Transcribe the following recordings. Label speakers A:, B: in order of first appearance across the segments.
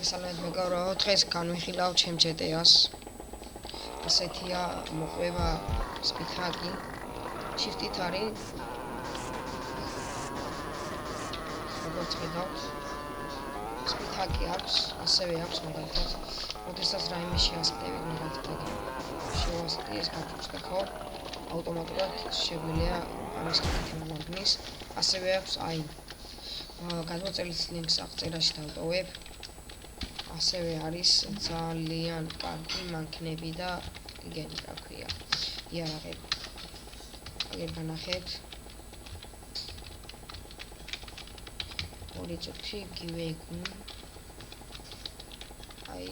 A: მოგესალმებით მეგობრებო, დღეს განვიხილავთ ჩემ GTA-ს. ასეთია მოყვება სპითაკი. Shift-ით არის. როგორც ხედავთ, სპითაკი აქვს, ასევე აქვს მაგალითად. როდესაც რაიმე შეასწავლეთ მაგალითად შევასწავლე ეს გაფუძნდა ხო? ავტომატურად შეგვიძლია ამის კითხვით მოვაგნის. ასევე აქვს აი გადმოწერის ლინკს აღწერაში დავტოვებ. ასევე არის ძალიან კარგი მანქანები და იგენი რა ქვია იარაღები. აგერ განახეთ. ორი წუთი გივეიგუნ. აი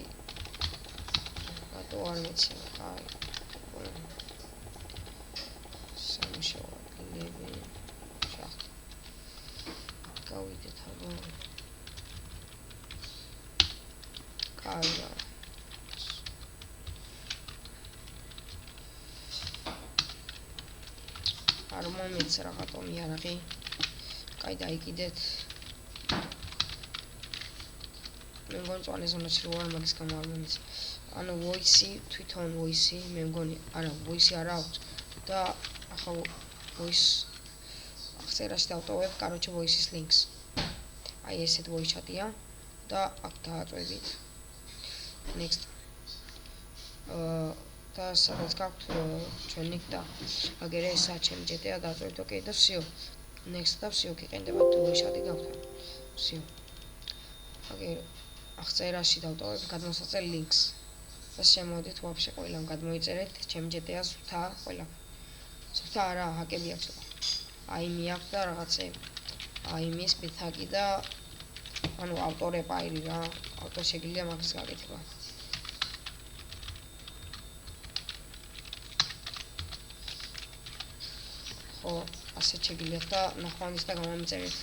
A: რატო არ მეცემა, აი სამშობლო გილები შახტ გავიდეთ აბა კაია არ მომეც რაღაცა მიარაღი კაი დაიკიდეთ მე მგონი წვალე ზონაში რო არ მაგის გამო არ მომეც ანუ voice თვითონ voice მე მგონი არა voice არ აქვს და ახლა voice აღწერაში დავტოვებ короче voice-ის links აი ესეთ voice chat-ია და აქ დააწვევით next და სადაც გაქვთ ჩვენი და აგერე ესა ჩემი GTA დააწვევით ოკეი და всё next და всё გიყენდებათ voice chat-ი გაქვთ всё აგერ აღწერაში დავტოვებ გადმოსაწერ links და შემოდით ვაფშე ყველამ გადმოიწერეთ ჩემი GTA-ს სუთა ყველა სუთა არა ჰაკები აქვს აი მე აქვს და რაღაცები აი მის პითაკი და ანუ ავტორეპაირი რა ავტო შეგიძლია მაგის გაკეთება ხო ასე შეგიძლიათ და ნახვამდის და გამომწერეთ